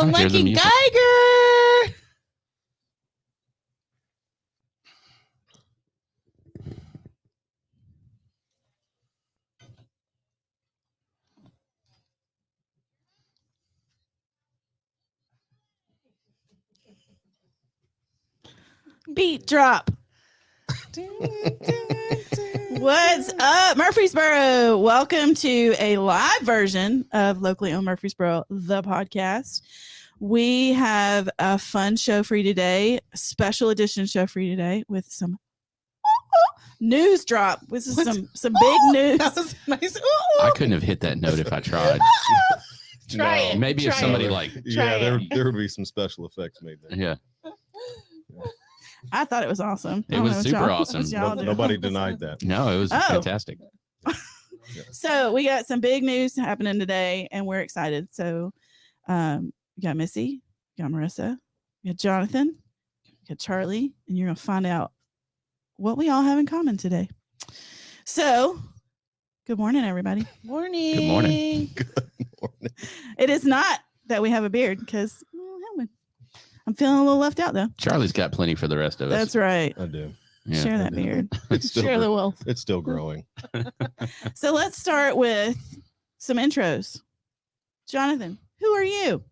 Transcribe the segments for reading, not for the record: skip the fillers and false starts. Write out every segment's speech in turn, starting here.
Oh, Lucky Geiger. Beat drop. What's up, Murfreesboro? Welcome to a live version of Locally Owned Murfreesboro, the podcast. We have a fun show for you today, a special edition show for you today with some news drop. This is some big news. That was nice. I couldn't have hit that note if I tried. Try it. Maybe if Try somebody it. like, Yeah, there would be some special effects made there. yeah, I thought it was awesome. It was super awesome. Nobody denied that. no, it was fantastic. So we got some big news happening today, and we're excited. So you got Missy, you got Marissa, you got Jonathan, you got Charlie, and you're going to find out what we all have in common today. So good morning, everybody. Morning. Good morning. Good morning. It is not that we have a beard because I'm feeling a little left out, though. Charlie's got plenty for the rest of us. That's right. I do. Yeah. Share I that do. beard. It's still, Share the wealth. it's still growing. So let's start with some intros. Jonathan, who are you?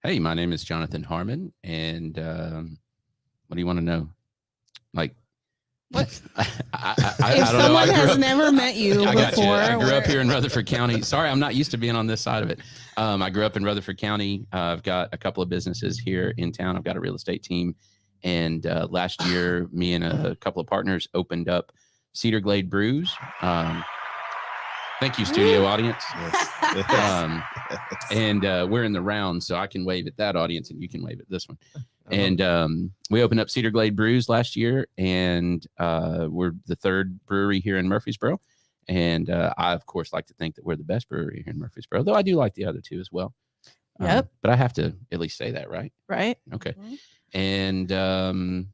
Hey, my name is Jonathan Harmon, and what do you want to know? Like, What? I If don't know. someone has never met you I got you. before, I grew up here in Rutherford County. Sorry, I'm not used to being on this side of it. I grew up in Rutherford County. I've got a couple of businesses here in town. I've got a real estate team. And last year, me and a couple of partners opened up Cedar Glade Brews. Thank you, studio audience. Yes. And we're in the round, so I can wave at that audience and you can wave at this one. And we opened up Cedar Glade Brews last year, and we're the third brewery here in Murfreesboro. And I, of course, like to think that we're the best brewery here in Murfreesboro, though I do like the other two as well. Yep. But I have to at least say that, right? Right? Okay. Mhm. And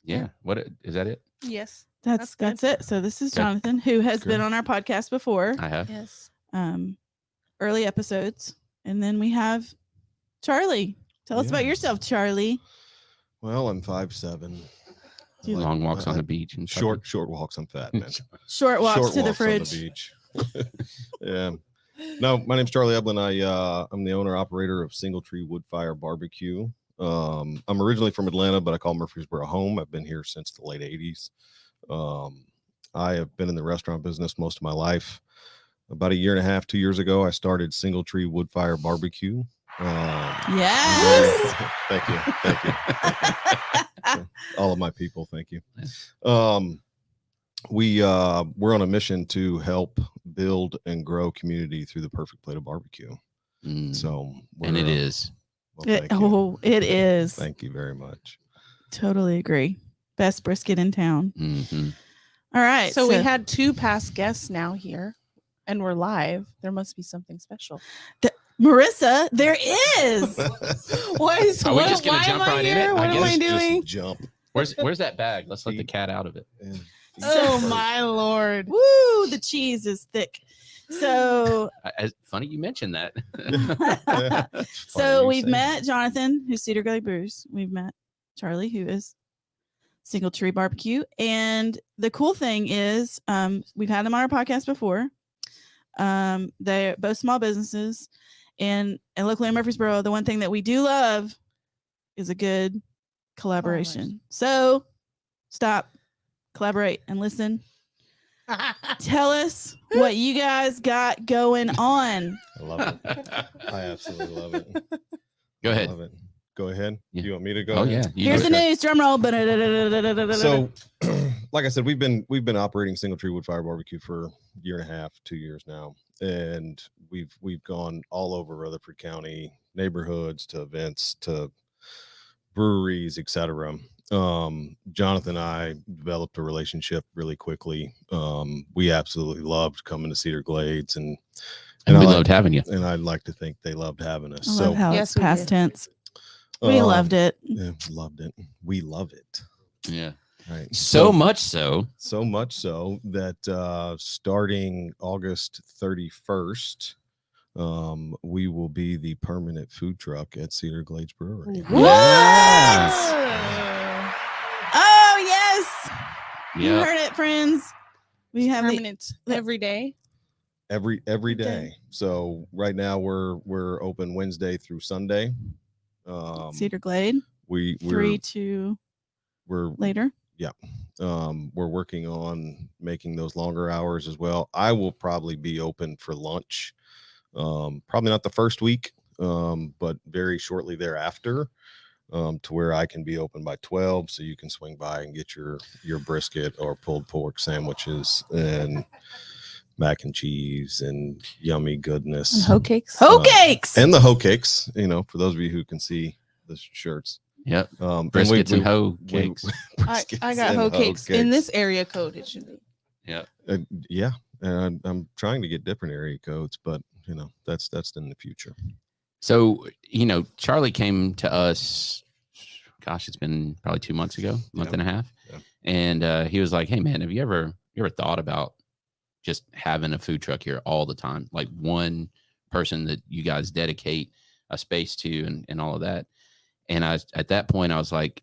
yeah, what is that it? yes, That's good. it. So this is Okay. Jonathan, who has Good. been on our podcast before, I have. yes. early episodes. And then we have Charlie. Tell us about Yeah. yourself, Charlie. Well, I'm 5'7". I like- Long walks on I- the beach and short walks. I'm fat, man. Short walks Short to the walks on fridge. beach. Yeah. No, my name's Charlie Eblin. I'm the owner operator of Single Tree Wood Fire Barbecue. I'm originally from Atlanta, but I call Murfreesboro home. I've been here since the late 80s. I have been in the restaurant business most of my life. About a year and a half, 2 years ago, I started Single Tree Wood Fire Barbecue. Yes. Thank you. All of my people, thank you. We're on a mission to help build and grow community through the perfect plate of barbecue. Mm, So, and it is. well, thank you. It is. Thank you very much. Totally agree. Best brisket in town. Mhm. All right. So we had two past guests now here, and we're live. There must be something special. Marissa. There is. What is? Are we What, just gonna why jump am I right in here? it? What I am I guess doing? Just jump. Where's that bag? Let's let the cat out of it. and feet Oh first. my lord! Woo, the cheese is thick. So Funny you mentioned that. It's funny so you we've say met that. Jonathan, who's Cedar Glade Brews. We've met Charlie, who is Single Tree Barbecue. And the cool thing is we've had them on our podcast before. They're both small businesses. And locally in Murfreesboro, the one thing that we do love is a good collaboration. So stop, collaborate, and listen. Tell us what you guys got going on. I love it. I absolutely love it. Go I ahead. love it. Go ahead. Yeah. Do you want me to go? Oh ahead? yeah. Here's the Okay. news. Drum roll. So, like I said, we've been operating Single Tree Wood Fire Barbecue for a year and a half, 2 years now, and we've gone all over Rutherford County, neighborhoods to events to breweries, etc. Jonathan and I developed a relationship really quickly. We absolutely loved coming to Cedar Glades, and And we I loved having you. and I'd like to think they loved having us. I love how Yes, it's we past did. tense. We loved it. Yeah, loved it. We love it. Yeah. Right. So much so. So much so that starting August 31st, we will be the permanent food truck at Cedar Glade Brewery. What? Oh. Oh yes, you Yeah. heard it, friends. We have the Permanent every day. Every Okay. day. So right now we're open Wednesday through Sunday. Cedar Glade We're 3 to we're later. we're working on making those longer hours as well. I will probably be open for lunch. Probably not the first week, but very shortly thereafter, to where I can be open by 12, so you can swing by and get your brisket or pulled pork sandwiches and mac and cheese and yummy goodness. And hoe cakes. Hoe cakes. And the hoe cakes, for those of you who can see the shirts. Yep. And Briskets and hoe cakes. I got hoe cakes. In this area code, it should be. Yeah. Yeah. And I'm trying to get different area codes, but that's in the future. So, Charlie came to us, gosh, it's been probably 2 months ago, month and a half. Yeah. And he was like, hey man, have you ever thought about just having a food truck here all the time? Like one person that you guys dedicate a space to and all of that. And at that point, I was like,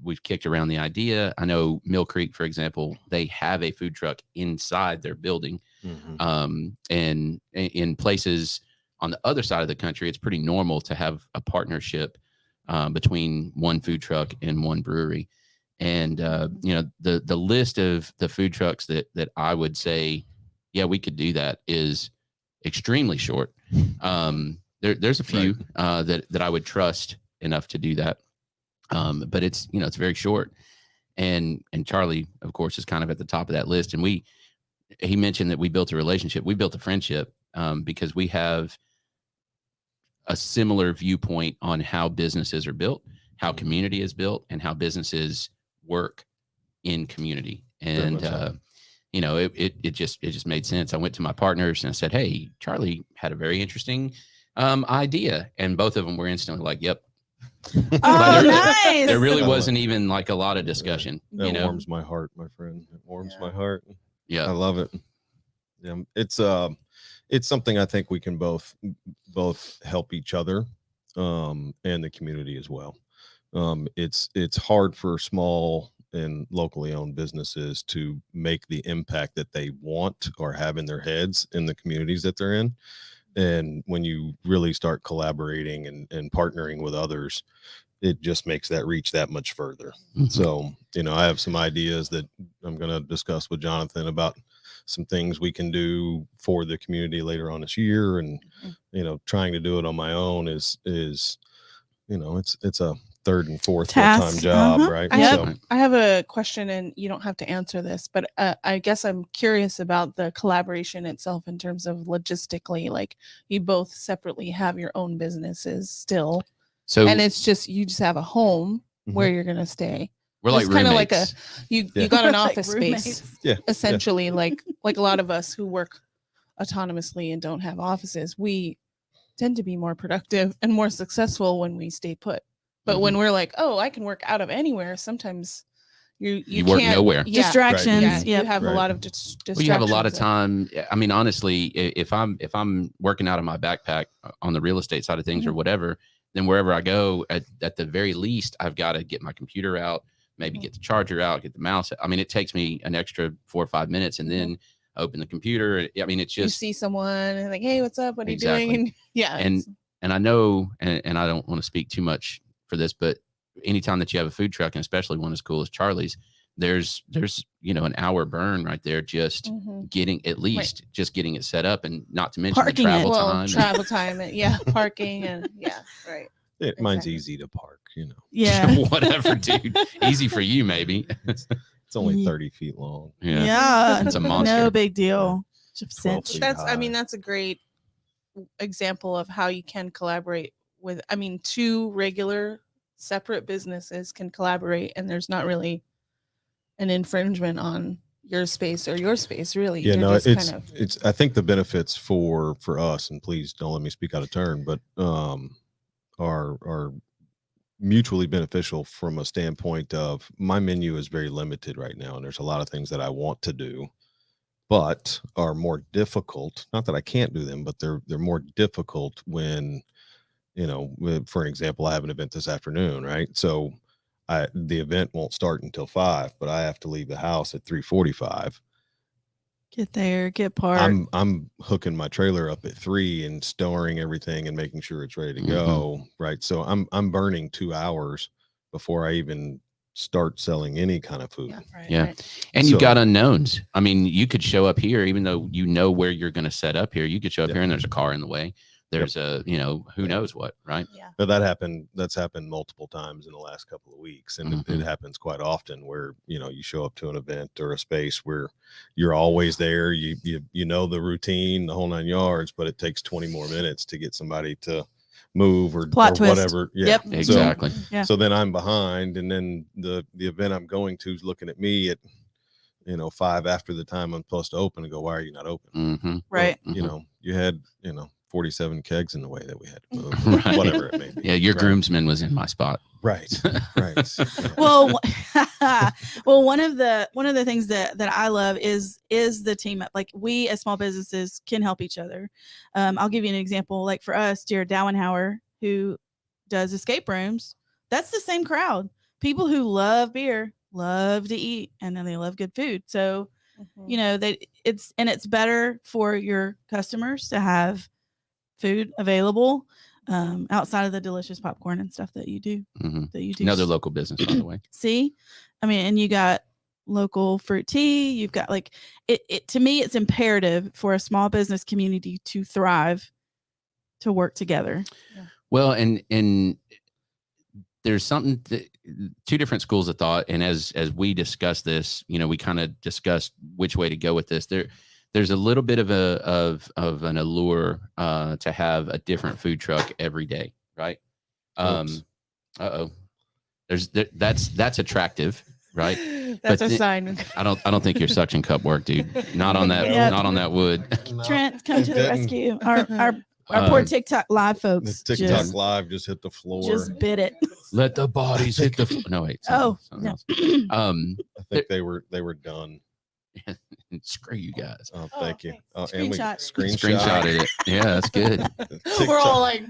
we've kicked around the idea. I know Mill Creek, for example, they have a food truck inside their building. Mm-hmm. And in places on the other side of the country, it's pretty normal to have a partnership between one food truck and one brewery. And, the list of the food trucks that I would say, yeah, we could do that is extremely short. There's a few that I would trust enough to do that. But it's very short. And Charlie, of course, is kind of at the top of that list. And he mentioned that we built a relationship. We built a friendship because we have a similar viewpoint on how businesses are built, how community is built, and how businesses work in community. And it just made sense. I went to my partners and I said, hey, Charlie had a very interesting idea, and both of them were instantly like, yep. Oh, nice. There really wasn't even like a lot of discussion. That warms my heart, my friend. It warms my heart. Yeah, I love it. Yeah, it's something I think we can both help each other, and the community as well. It's hard for small and locally owned businesses to make the impact that they want or have in their heads in the communities that they're in. And when you really start collaborating and partnering with others, it just makes that reach that much further. Mm-hmm. So, I have some ideas that I'm going to discuss with Jonathan about some things we can do for the community later on this year. And, trying to do it on my own is, it's a third and fourth full-time job, right? I have a question, and you don't have to answer this, but I guess I'm curious about the collaboration itself in terms of logistically. Like, you both separately have your own businesses still, and it's just you just have a home where you're gonna stay. We're like kind of like you got an Like office roommates. space, essentially. Like a lot of us who work autonomously and don't have offices, we tend to be more productive and more successful when we stay put. But when we're like, oh, I can work out of anywhere, sometimes you work can't, nowhere. Yeah, distractions. Yeah, Yep. you have a lot of distractions. Well, you have a lot of time. I mean, honestly, if I'm working out of my backpack on the real estate side of things or whatever, then wherever I go, at the very least, I've got to get my computer out, maybe get the charger out, get the mouse. I mean, it takes me an extra 4 or 5 minutes, and then open the computer. I mean, it's just, you see someone and like, hey, what's up? What are you doing? And and I know, and I don't want to speak too much for this, but anytime that you have a food truck, and especially one as cool as Charlie's, there's an hour burn right there just getting just getting it set up, and not to mention Parking the travel time and parking and right. Mine's easy to park, Yeah. Whatever, dude. Easy for you, maybe. It's only 30 feet long. Yeah. It's a monster. No big deal. That's a great example of how you can collaborate with, two regular separate businesses can collaborate, and there's not really an infringement on your space or your space, really. Yeah, no, it's I think the benefits for us, and please don't let me speak out of turn, but are mutually beneficial from a standpoint of my menu is very limited right now, and there's a lot of things that I want to do but are more difficult. Not that I can't do them, but they're more difficult when, for an example, I have an event this afternoon, right? So the event won't start until 5, but I have to leave the house at 3:45. Get there, get parked. I'm hooking my trailer up at 3 and storing everything and making sure it's ready to go, right? So I'm burning 2 hours before I even start selling any kind of food. Yeah. Right. And you've got unknowns. I mean, you could show up here, even though you know where you're going to set up here. You could show up here and there's a car in the way. There's a, who knows what, right? Yeah. But that's happened multiple times in the last couple of weeks. And it happens quite often where, you show up to an event or a space where you're always there. You know the routine, the whole 9 yards, but it takes 20 more minutes to get somebody to move or whatever. Yeah, Yep. Exactly. So then I'm behind, and then the event I'm going to is looking at me at 5 after the time I'm supposed to open and go, why are you not open? Right. Well, you had 47 kegs in the way that we had to move, Right. whatever it may be. Yeah, your groomsman was in my spot. Right. Yeah. Well, one of the things that I love is the team up. Like, we as small businesses can help each other. I'll give you an example. Like, for us, Jared Dowenhauer, who does escape rooms, that's the same crowd. People who love beer, love to eat, and then they love good food. So, it's better for your customers to have food available outside of the delicious popcorn and stuff that you do. Another local business, by the way. See, I mean, and you got local fruit tea. You've got it. To me, it's imperative for a small business community to thrive, to work together. Yeah. Well, and there's something two different schools of thought, and as we discuss this, we kind of discussed which way to go with this. There's a little bit of an allure to have a different food truck every day, right? That's attractive, right? That's a sign. I don't think your suction cup worked, dude. Not on that. Yeah. Not on that wood. Trent, come to the rescue. Our poor TikTok live folks. The TikTok live just hit the floor. Just bit it. Let the bodies hit the. No wait. Something else. I think they were done. Screw you guys. Oh, thank you. thanks. Oh, and we Screenshotted it. Yeah, that's good. We're all like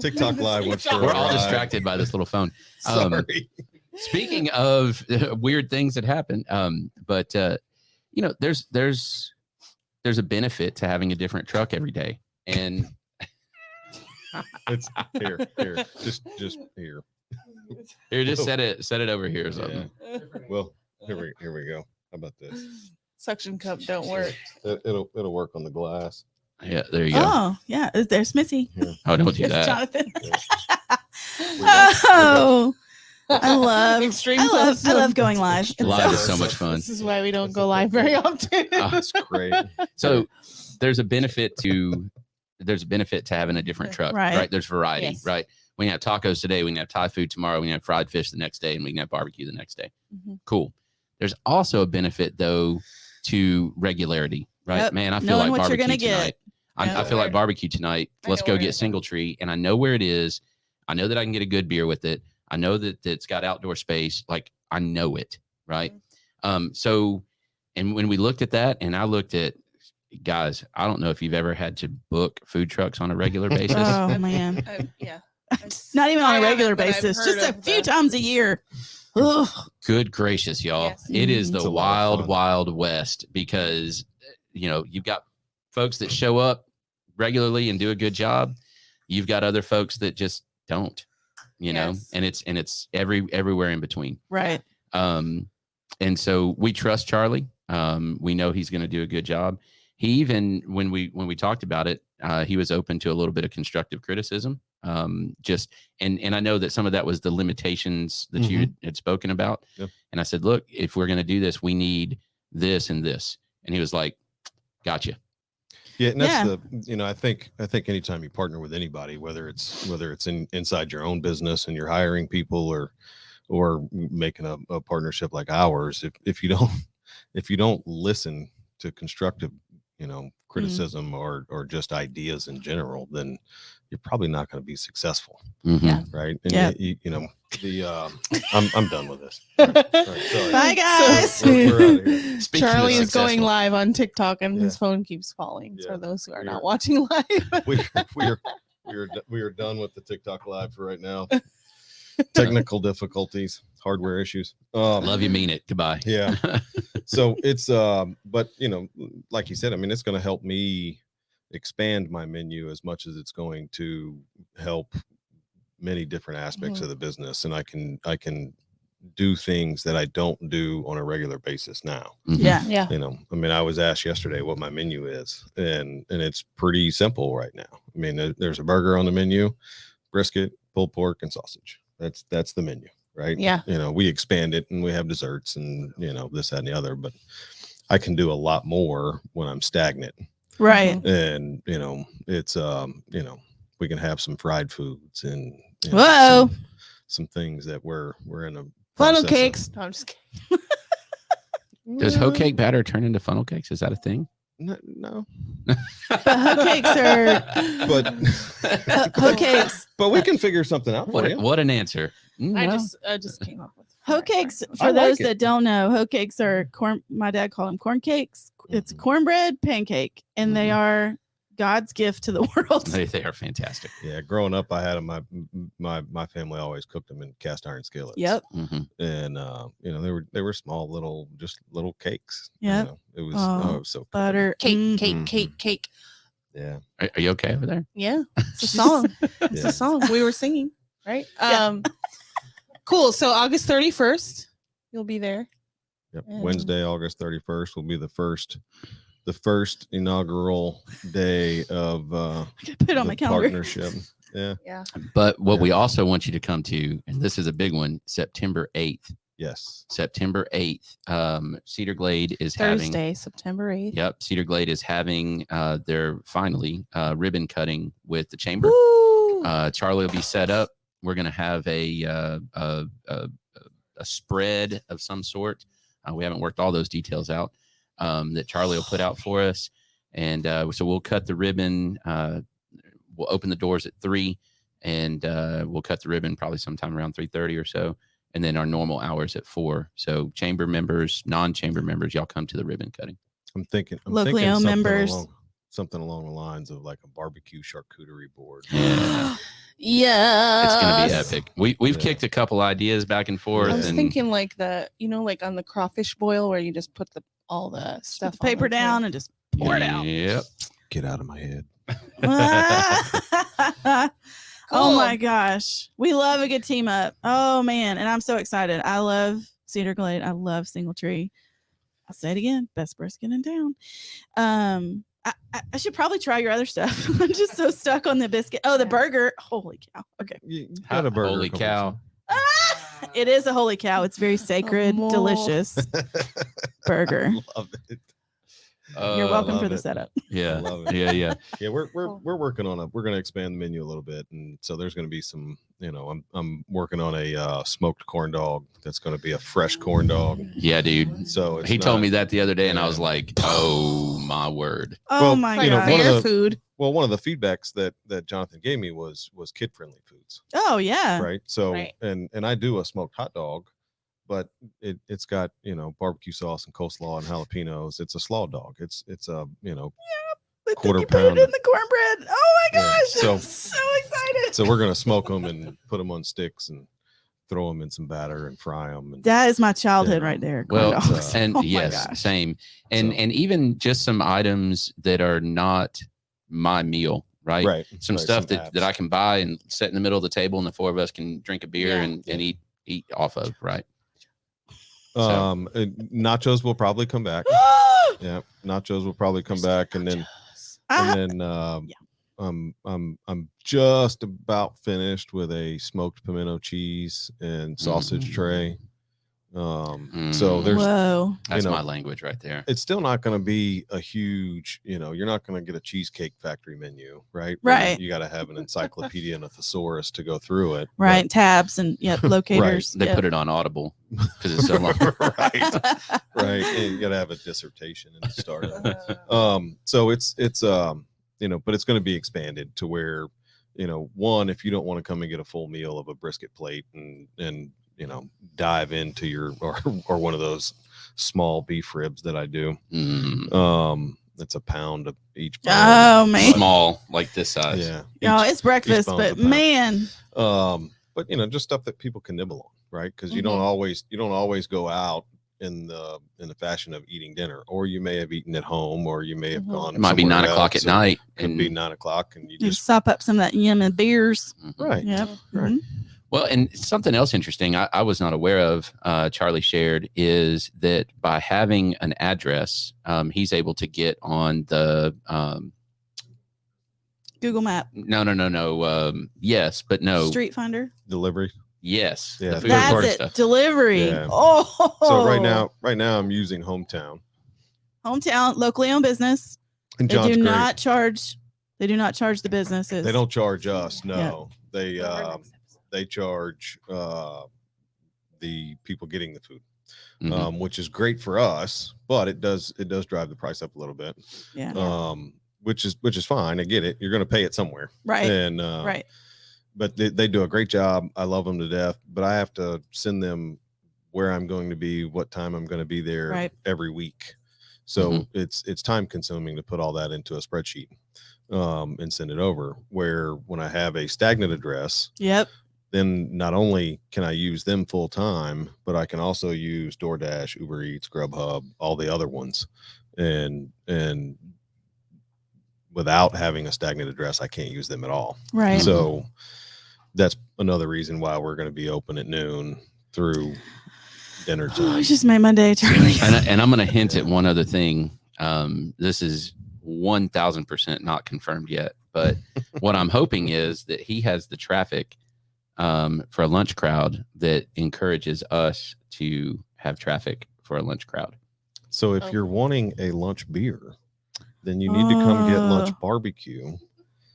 TikTok live went for We're all distracted by this little phone. Sorry. Speaking of weird things that happen, but there's a benefit to having a different truck every day, and it's here, just here. Here, just set it over here or something. Yeah. Well, here we go. How about this? suction cup don't work. It'll work on the glass. Yeah, there you go. Oh, yeah. There's Missy. Yeah. Oh, don't do It's that. Jonathan. Yeah. Oh, I love Extreme I close-up. love going live. It's Live is so- so much fun. This is why we don't go live very often. Oh, That's great. So there's a benefit to having a different truck, Right. right? There's variety, Yes. right? We can have tacos today, we can have Thai food tomorrow, we can have fried fish the next day, and we can have barbecue the next day. Mhm. Cool. There's also a benefit though to regularity, right? Yep. Man, I feel Knowing like what you're barbecue gonna tonight. get. I feel like barbecue tonight. I Let's know go where get it's Single Tree, and I know where it is. I know that I can get a good beer with it. I know that it's got outdoor space. Like, I know it, right? So, and when we looked at that, and I looked at, guys, I don't know if you've ever had to book food trucks on a regular basis. Oh man. Yeah. Not even on I a regular haven't, but I've basis, heard just a of few the- times a year. Ugh. Good gracious, y'all. Yes. It is It's the a lot of wild, fun. wild west because, you've got folks that show up regularly and do a good job. You've got other folks that just don't, Yes. and it's everywhere in between. Right. And so we trust Charlie. We know he's going to do a good job. He even, when we talked about it, he was open to a little bit of constructive criticism. And I know that some of that was the limitations that you had spoken about. Yep. And I said, look, if we're going to do this, we need this and this. And he was like, gotcha. Yeah, and that's I think anytime you partner with anybody, whether it's inside your own business and you're hiring people or making a partnership like ours, if you don't listen to constructive criticism or just ideas in general, then you're probably not going to be successful. Yeah. Right. And Yeah. I'm done with this. All right, sorry. Bye, guys. We're out of here. Speaking of Charlie is going successful. live on TikTok and Yeah. his phone keeps falling. Yeah. For those who are We not are- watching live. We are done with the TikTok live for right now. Technical difficulties, hardware issues. Love you, mean it. Goodbye. Yeah. So it's but like you said, I mean, it's going to help me expand my menu as much as it's going to help many different aspects of the business, and I can do things that I don't do on a regular basis now. Mhm. Yeah. Yeah. I mean, I was asked yesterday what my menu is, and it's pretty simple right now. I mean, there's a burger on the menu, brisket, pulled pork, and sausage. That's the menu, right? Yeah. We expand it and we have desserts and this, that, and the other, but I can do a lot more when I'm stagnant. Right. And it's we can have some fried foods and Whoa. some things that we're in a Funnel process of- cakes. No, I'm just kidding. Does hoe cake batter turn into funnel cakes? Is that a thing? No, But hoe cakes are but hoe cakes. but we can figure something out for you. What an answer. I just came up with Hoe cakes, Right. for I like those it. that don't know, hoe cakes are corn. My dad called them corn cakes. It's Mhm. cornbread pancake, and they are God's gift to the world. They are fantastic. Yeah, growing up, I had them. My family always cooked them in cast iron skillets. Yep. Mhm. And they were small little cakes. Yep. It was Oh, it was so good. Butter. cake, Mm. cake, Mhm. cake, cake. Yeah. Are you okay over there? Yeah. It's a song. It's Yeah. a song we were singing, right? Yeah. Cool. So August 31st, you'll be there. Yep. And- Wednesday, August 31st will be the first inaugural day of I gotta put it on the my calendar. partnership. Yeah. Yeah. But what Yeah. we also want you to come to, and this is a big one, September 8th. Yes. September 8th. Cedar Glade is having. Thursday, September 8th. Yep. Cedar Glade is having their finally ribbon cutting with the chamber. Woo! Charlie will be set up. We're going to have a spread of some sort. We haven't worked all those details out that Charlie will put out for us. And so we'll cut the ribbon. We'll open the doors at 3, and we'll cut the ribbon probably sometime around 3:30 or so. And then our normal hours at 4. So chamber members, non-chamber members, y'all come to the ribbon cutting. I'm thinking Locally owned members. Something along the lines of like a barbecue charcuterie board. Yeah. Yeah. It's going to be epic. We've Yeah. kicked a couple ideas back and forth. I was and thinking like like on the crawfish boil where you just put all the Put stuff the paper on the down and just pour it out. Yep. Get out of my head. Oh Cool. my gosh. We love a good team up. Oh man. And I'm so excited. I love Cedar Glade. I love Single Tree. I'll say it again. Best brisket in town. I should probably try your other stuff. I'm just so stuck on the biscuit. Oh, the Yeah. burger. Holy cow. Okay. You got a burger. Holy a couple cow. It is a holy cow. It's very sacred, Amor. delicious times. burger. Love it. You're welcome love for the it. setup. Yeah. I love it. Yeah. Yeah, we're Cool. working on we're going to expand the menu a little bit, and so there's going to be some. I'm working on a smoked corn dog that's going to be a fresh corn dog. Yeah, dude. So it's He told not- me that the other day, and I was Yeah. like, "Oh my word!" Oh Well, my Like you know, god. one of fair the- food. Well, one of the feedbacks that Jonathan gave me was kid friendly foods, Oh yeah. right? So Right. and I do a smoked hot dog, but it's got barbecue sauce and coleslaw and jalapenos. It's a slaw dog. It's a But quarter then you put it pound in of- the cornbread. Oh my Yeah, gosh. so- I'm so excited. so we're gonna smoke them and put them on sticks and throw them in some batter and fry them. And That is my childhood Yeah. right there. corn Well, dogs. and Oh my yes, gosh. same. And So- and even just some items that are not my meal, right? right, Some right, stuff some that I can buy and set in the middle of the table, and the 4 of us can drink a beer Yeah. and eat off of, right? nachos will probably come back. Yeah, nachos will probably come back, and then I'm just about finished with a smoked pimento cheese and sausage Mm. tray. So there's, Whoa. That's you know, my language right there. it's still not going to be a huge, you're not going to get a Cheesecake Factory menu, right? Right. You got to have an encyclopedia and a thesaurus to go through it. Right. Tabs and locators. They put it on Audible because it's so long. Right. Right. And you got to have a dissertation and start it. So it's but it's going to be expanded to where, one, if you don't want to come and get a full meal of a brisket plate and dive into your or one of those small beef ribs that I do. It's a pound of each bone. Oh man, small like this size. Yeah, it's breakfast, but man. But just stuff that people can nibble on, right? Because you don't always go out in the fashion of eating dinner, or you may have eaten at home, or you may have gone. It might be 9 o'clock at night. It could be 9 o'clock, and you just sop up some of that yum and beers. Right. Yep. Right. Well, and something else interesting I was not aware of, Charlie shared, is that by having an address, he's able to get on the Google Map. No. Yes, but no. Street Finder. Delivery. Yes. Yeah. That's it. Stuff. Delivery. Yeah. Oh. So right now I'm using Hometown. Hometown, locally owned business. And They John's do great. not charge. They do not charge the businesses. They don't charge us. No, Yeah. they charge the people getting the food, which is great for us, but it does drive the price up a little bit. Yeah. Which is fine. I get it. You're going to pay it somewhere, Right. And right. But they do a great job. I love them to death. But I have to send them where I'm going to be, what time I'm going to be there every week. So it's time consuming to put all that into a spreadsheet and send it over. Where when I have a stagnant address, then not only can I use them full time, but I can also use DoorDash, Uber Eats, Grubhub, all the other ones, and without having a stagnant address, I can't use them at all. Right. So that's another reason why we're going to be open at noon through dinner time. Oh, you just made my day, Charlie. And I'm going to hint at one other thing. This is 1,000% not confirmed yet, but what I'm hoping is that he has the traffic for a lunch crowd that encourages us to have traffic for a lunch crowd. So if you're wanting a lunch beer, then you need to come get lunch barbecue.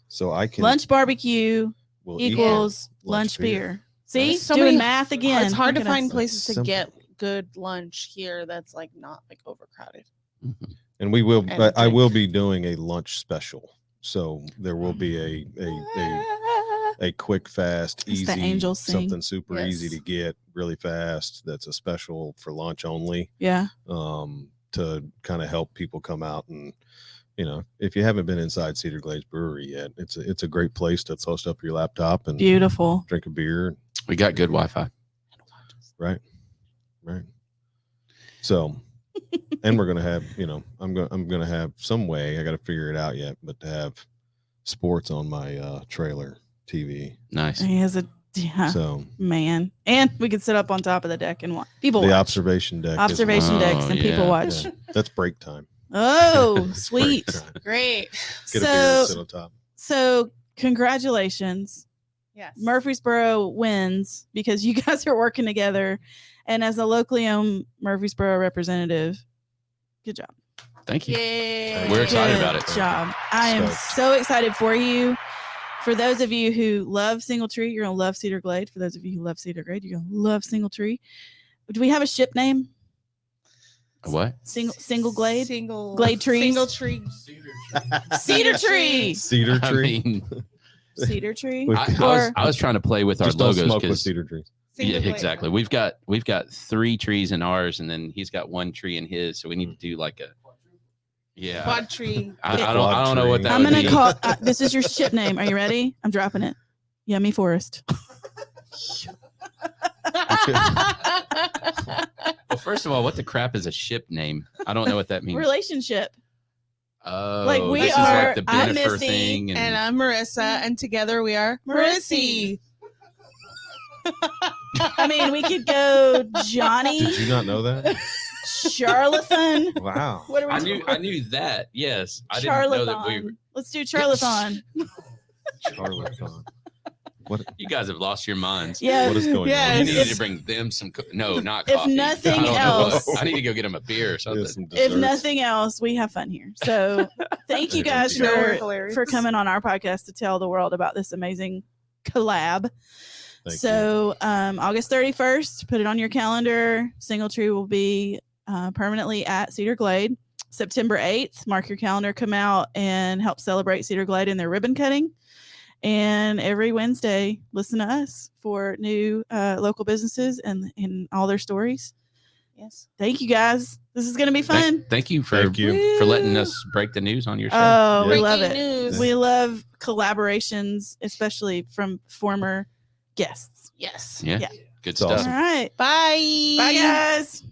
So I can lunch barbecue equals lunch beer. See, So doing many math again. It's hard to Look at find us. places to Simple. get good lunch here that's like not like overcrowded. And we will. And I will be doing a lunch special. So there will be a quick, fast, It's the easy, angels sing. something super easy Yes. to get really fast. That's a special for lunch only. Yeah. To kind of help people come out and, if you haven't been inside Cedar Glade Brewery yet, it's a great place to post up your laptop and Beautiful. drink a beer. We got good Wi-Fi. Right. So, and we're gonna have, I'm gonna have some way. I got to figure it out yet, but to have sports on my trailer TV. Nice. He has a So man, and we could sit up on top of the deck and watch people. the watch. observation deck. Observation decks and people yeah. watch. That's break time. Oh, That's sweet. break time. Great. Get a beer and sit So, on top. so congratulations. Yes. Murfreesboro wins because you guys are working together. And as a locally owned Murfreesboro representative, good job. Thank you. Yay. We're excited Good about it. job. I am Stoked. so excited for you. For those of you who love Singletree, you're going to love Cedar Glade. For those of you who love Cedar Glade, you're going to love Singletree. Do we have a ship name? A what? Single Glade? Single Glade trees? Single tree. Cedar Tree. Cedar I tree. mean, Cedar Tree. With- I was trying to play with our Just don't logos smoke with because cedar trees. yeah, Single blade. exactly. We've got 3 trees in ours, and then he's got 1 tree in his. So we need to do like a Quad tree. I don't know what that I'm would going be. to call this is your ship name. Are you ready? I'm dropping it. Yummy Forest. Well, first of all, what the crap is a ship name? I don't know what that means. Relationship. Oh, Like, we this are- is like the I'm Bennifer Missy, thing, And I'm Marissa, and together we are Marissy. Marissy. I mean, we could go Johnny, Did you not know that? Charlathan. Wow. What are we I knew that. Yes, I didn't know that we. Charlathan. Let's do Charlathan. Charlathan. What? You guys have lost your minds. Yeah. What is going yeah, on? You if- need to bring them some. No, not if coffee. nothing I don't know what- else- I need to go get them a beer or Yeah, something. some If desserts. nothing else, we have fun here. So thank you guys You know we're for hilarious. coming on our podcast to tell the world about this amazing collab. Thank So August 31st, put it on your calendar. Singletree will be permanently at Cedar Glade. September 8th, mark your calendar, come out and help celebrate Cedar Glade in their ribbon cutting. And every Wednesday, listen to us for new local businesses and all their stories. Yes. Thank you guys. This is going to be fun. Thank you for Thank you. for letting us break the news on your show. Oh, we Yeah. love Breaking it. news. We love collaborations, especially from former guests. Yes. yeah. yeah. Good It's stuff. awesome. All right. Bye. Bye, guys.